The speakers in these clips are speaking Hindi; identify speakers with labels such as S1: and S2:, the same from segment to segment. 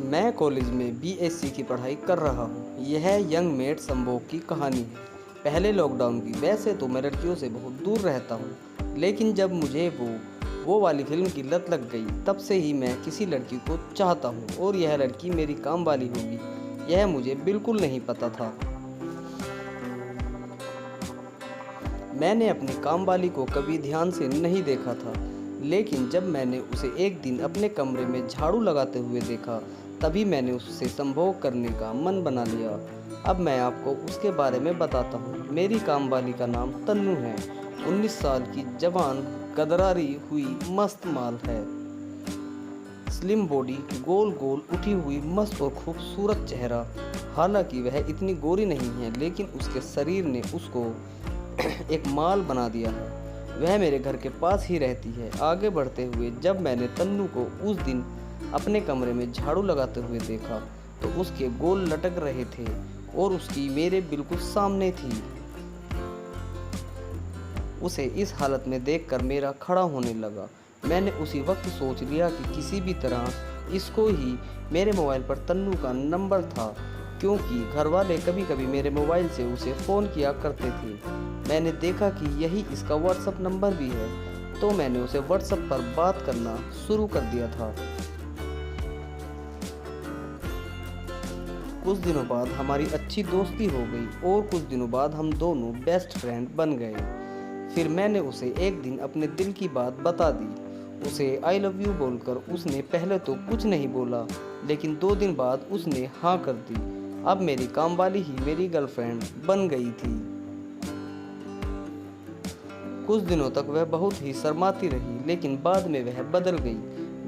S1: मैं कॉलेज में बीएससी की पढ़ाई कर रहा हूँ। यह यंग मेट संभोग की कहानी है। पहले लॉकडाउन की। वैसे तो मैं लड़कियों से बहुत दूर रहता हूँ, लेकिन जब मुझे वो वाली फिल्म की लत लग गई, तब से ही मैं किसी लड़की को चाहता हूँ और यह लड़की मेरी काम वाली होगी, यह मुझे बिल्कुल नहीं पता था। मैंने अपनी काम वाली को कभी ध्यान से नहीं देखा था, लेकिन जब मैंने उसे एक दिन अपने कमरे में झाड़ू लगाते हुए देखा, तभी मैंने उससे संभोग करने का मन बना लिया। अब मैं आपको उसके बारे में बताता हूँ। मेरी काम वाली का नाम तन्नू है। 19 साल की जवान, गदरारी हुई मस्त माल है। स्लिम बॉडी, गोल गोल उठी हुई मस्त और खूबसूरत चेहरा। हालांकि वह इतनी गोरी नहीं है, लेकिन उसके शरीर ने उसको एक माल बना दिया है। वह मेरे घर के पास ही रहती है। आगे बढ़ते हुए जब मैंने तन्नू को उस दिन अपने कमरे में झाड़ू लगाते हुए देखा, तो उसके गोल लटक रहे थे और उसकी मेरे बिल्कुल सामने थी। उसे इस हालत में देखकर मेरा खड़ा होने लगा। मैंने उसी वक्त सोच लिया कि किसी भी तरह इसको ही। मेरे मोबाइल पर तन्नू का नंबर था, क्योंकि घर वाले कभी कभी मेरे मोबाइल से उसे फ़ोन किया करते थे। मैंने देखा कि यही इसका व्हाट्सएप नंबर भी है, तो मैंने उसे व्हाट्सएप पर बात करना शुरू कर दिया था। कुछ दिनों बाद हमारी अच्छी दोस्ती हो गई और कुछ दिनों बाद हम दोनों बेस्ट फ्रेंड बन गए। फिर मैंने उसे एक दिन अपने दिल की बात बता दी। उसे आई लव यू बोलकर उसने पहले तो कुछ नहीं बोला, लेकिन 2 दिन बाद उसने हाँ कर दी। अब मेरी काम वाली ही मेरी गर्लफ्रेंड बन गई थी। कुछ दिनों तक वह बहुत ही शर्माती रही, लेकिन बाद में वह बदल गई।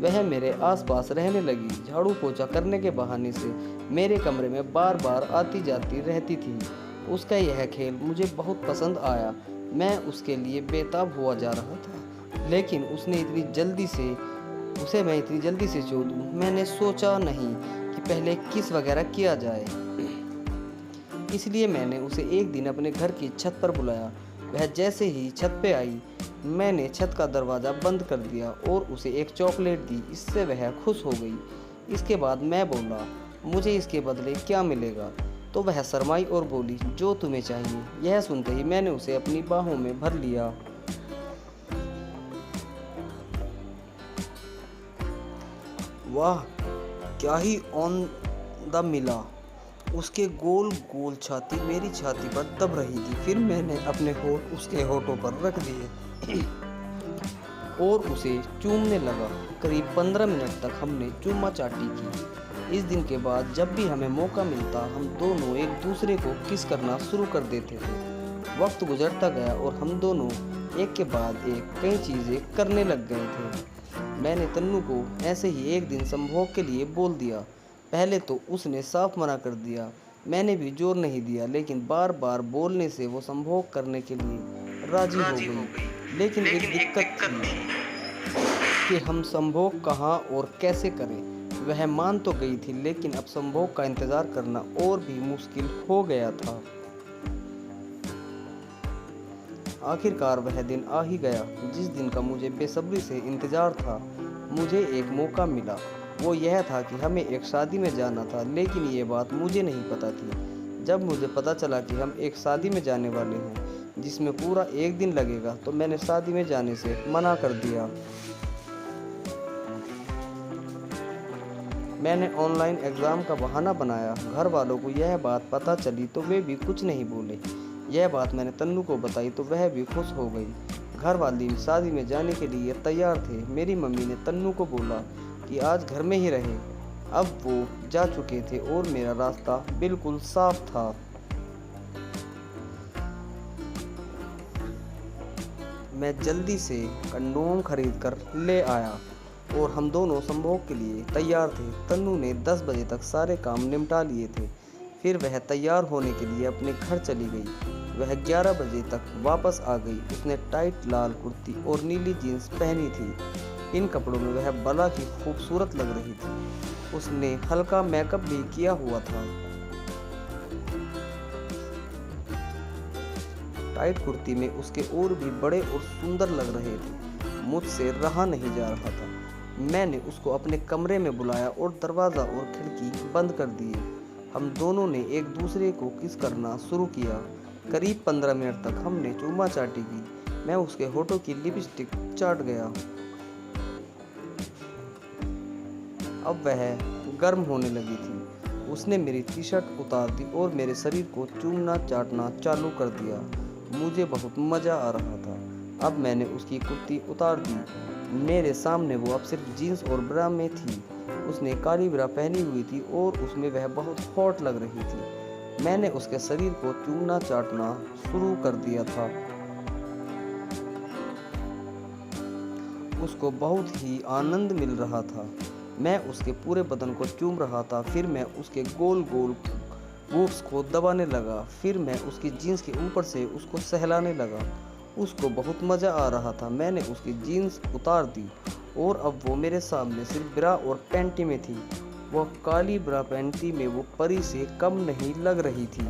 S1: वह मेरे आसपास रहने लगी। झाड़ू पोछा करने के बहाने से मेरे कमरे में बार बार आती जाती रहती थी। उसका यह खेल मुझे बहुत पसंद आया। मैं उसके लिए बेताब हुआ जा रहा था, लेकिन उसे मैं इतनी जल्दी से छोड़ दूं, मैंने सोचा नहीं कि पहले किस वगैरह किया जाए। इसलिए मैंने उसे एक दिन अपने घर की छत पर बुलाया। वह जैसे ही छत पे आई, मैंने छत का दरवाज़ा बंद कर दिया और उसे एक चॉकलेट दी। इससे वह खुश हो गई। इसके बाद मैं बोला, मुझे इसके बदले क्या मिलेगा? तो वह शर्माई और बोली, जो तुम्हें चाहिए। यह सुनते ही मैंने उसे अपनी बाहों में भर लिया। वाह, क्या ही ऑन द मिला। उसके गोल गोल छाती मेरी छाती पर दब रही थी। फिर मैंने अपने होठ उसके होठों पर रख दिए और उसे चूमने लगा। करीब 15 मिनट तक हमने चूमा चाटी की। इस दिन के बाद जब भी हमें मौका मिलता, हम दोनों एक दूसरे को किस करना शुरू कर देते थे। वक्त गुजरता गया और हम दोनों एक के बाद एक कई चीज़ें करने लग गए थे। मैंने तन्नू को ऐसे ही एक दिन संभोग के लिए बोल दिया। पहले तो उसने साफ मना कर दिया। मैंने भी जोर नहीं दिया, लेकिन बार बार बोलने से वो संभोग करने के लिए राजी हो गई। लेकिन एक दिक्कत थी कि हम संभोग कहाँ और कैसे करें। वह मान तो गई थी, लेकिन अब संभोग का इंतज़ार करना और भी मुश्किल हो गया था। आखिरकार वह दिन आ ही गया, जिस दिन का मुझे बेसब्री से इंतज़ार था। मुझे एक मौका मिला। वो यह था कि हमें एक शादी में जाना था, लेकिन ये बात मुझे नहीं पता थी। जब मुझे पता चला कि हम एक शादी में जाने वाले हैं जिसमें पूरा एक दिन लगेगा, तो मैंने शादी में जाने से मना कर दिया। मैंने ऑनलाइन एग्ज़ाम का बहाना बनाया। घर वालों को यह बात पता चली तो वे भी कुछ नहीं बोले। यह बात मैंने तन्नू को बताई तो वह भी खुश हो गई। घर वाले शादी में जाने के लिए तैयार थे। मेरी मम्मी ने तन्नू को बोला कि आज घर में ही रहे। अब वो जा चुके थे और मेरा रास्ता बिल्कुल साफ था। मैं जल्दी से कंडोम खरीद कर ले आया और हम दोनों संभोग के लिए तैयार थे। तन्नू ने 10 बजे तक सारे काम निपटा लिए थे। फिर वह तैयार होने के लिए अपने घर चली गई। वह 11 बजे तक वापस आ गई। उसने टाइट लाल कुर्ती और नीली जीन्स पहनी थी। इन कपड़ों में वह बला की खूबसूरत लग रही थी। उसने हल्का मेकअप भी किया हुआ था। टाइट कुर्ती में उसके और भी बड़े और सुंदर लग रहे थे। मुझसे रहा नहीं जा रहा था। मैंने उसको अपने कमरे में बुलाया और दरवाज़ा और खिड़की बंद कर दिए। हम दोनों ने एक दूसरे को किस करना शुरू किया। करीब 15 मिनट तक हमने चूमा चाटी की। मैं उसके होठों की लिपस्टिक चाट गया। अब वह गर्म होने लगी थी। उसने मेरी टी शर्ट उतार दी और मेरे शरीर को चूमना चाटना चालू कर दिया। मुझे बहुत मज़ा आ रहा था। अब मैंने उसकी कुर्ती उतार दी। मेरे सामने वो अब सिर्फ जीन्स और ब्रा में थी। उसने काली ब्रा पहनी हुई थी और उसमें वह बहुत हॉट लग रही थी। मैंने उसके शरीर को चूमना चाटना शुरू कर दिया था। उसको बहुत ही आनंद मिल रहा था। मैं उसके पूरे बदन को चूम रहा था। फिर मैं उसके गोल गोल बूब्स को दबाने लगा। फिर मैं उसकी जीन्स के ऊपर से उसको सहलाने लगा। उसको बहुत मज़ा आ रहा था। मैंने उसकी जीन्स उतार दी और अब वो मेरे सामने सिर्फ ब्रा और पैंटी में थी। वह काली ब्रा पैंटी में वो परी से कम नहीं लग रही थी।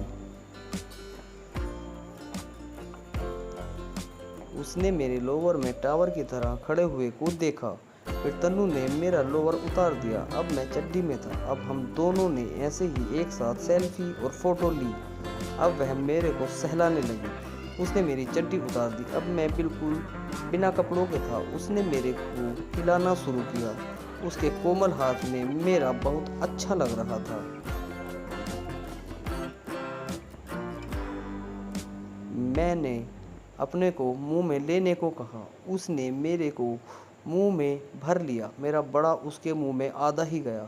S1: उसने मेरे लोवर में टावर की तरह खड़े हुए को देखा। फिर तन्नू ने मेरा लोवर उतार दिया। अब मैं चड्डी में था। अब हम दोनों ने ऐसे ही एक साथ सेल्फी और फोटो ली। अब वह मेरे को सहलाने लगी। उसने मेरी चड्डी उतार दी। अब मैं बिल्कुल बिना कपड़ों के था। उसने मेरे को हिलाना शुरू किया। उसके कोमल हाथ में मेरा बहुत अच्छा लग रहा था। मैंने अपने को मुंह में लेने को कहा। उसने मेरे को मुंह में भर लिया। मेरा बड़ा उसके मुंह में आधा ही गया।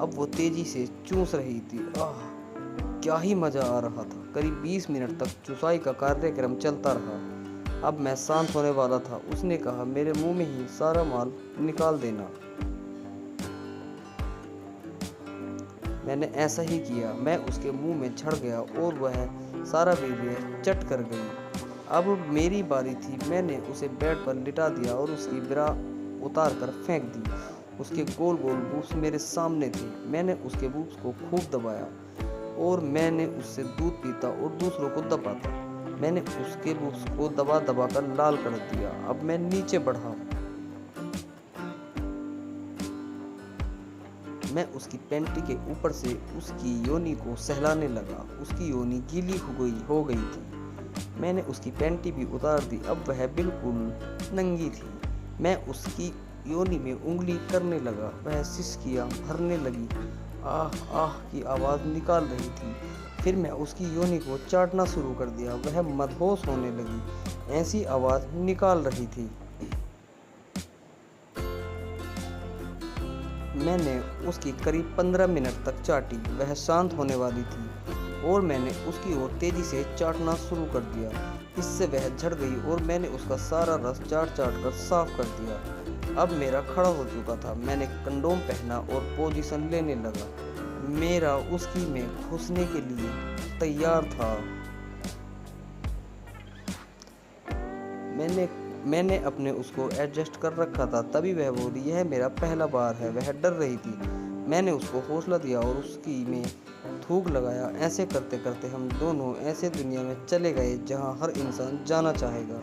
S1: अब वो तेजी से चूस रही थी। क्या ही मज़ा आ रहा था। करीब 20 मिनट तक चुसाई का कार्यक्रम चलता रहा। अब मैं शांत होने वाला था। उसने कहा, मेरे मुंह में ही सारा माल निकाल देना। मैंने ऐसा ही किया। मैं उसके मुंह में झड़ गया और वह सारा वीर्य चट कर गई। अब मेरी बारी थी। मैंने उसे बेड पर लिटा दिया और उसकी ब्रा उतार कर फेंक दी। उसके गोल गोल बूब्स मेरे सामने थे। मैंने उसके बूब्स को खूब दबाया और मैंने उससे दूध पीता और दूसरों को दबाता। मैंने उसके बूब्स को दबा दबा कर लाल कर दिया। अब मैं नीचे बढ़ा। मैं उसकी पैंटी के ऊपर से उसकी योनि को सहलाने लगा। उसकी योनि गीली हो गई थी। मैंने उसकी पैंटी भी उतार दी। अब वह बिल्कुल नंगी थी। मैं उसकी योनि में उंगली करने लगा। वह सिसकियां भरने लगी। आह आह की आवाज़ निकाल रही थी। फिर मैं उसकी योनि को चाटना शुरू कर दिया। वह मदहोश होने लगी। ऐसी आवाज़ निकाल रही थी। मैंने उसकी करीब 15 मिनट तक चाटी। वह शांत होने वाली थी और मैंने उसकी ओर तेजी से चाटना शुरू कर दिया। इससे वह झड़ गई और मैंने उसका सारा रस चाट कर साफ कर दिया। अब मेरा खड़ा हो चुका था। मैंने कंडोम पहना और पोजीशन लेने लगा। मेरा उसकी में घुसने के लिए तैयार था। मैंने अपने उसको एडजस्ट कर रखा था। तभी वह बोली, यह मेरा पहला बार है। वह डर रही थी। मैंने उसको हौसला दिया और उसकी में थूक लगाया। ऐसे करते करते हम दोनों ऐसे दुनिया में चले गए जहां हर इंसान जाना चाहेगा।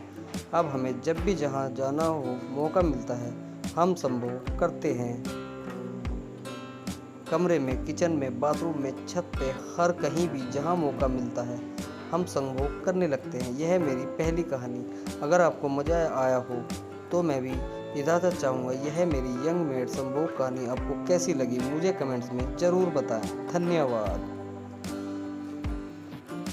S1: अब हमें जब भी जहां जाना हो मौका मिलता है, हम संभोग करते हैं। कमरे में, किचन में, बाथरूम में, छत पे, हर कहीं भी जहां मौका मिलता है हम संभोग करने लगते हैं। यह मेरी पहली कहानी। अगर आपको मज़ा आया हो तो मैं भी इजाज़त चाहूँगा। यह मेरी यंग मेड संभोग कहानी आपको कैसी लगी मुझे कमेंट्स में ज़रूर बताएं। धन्यवाद।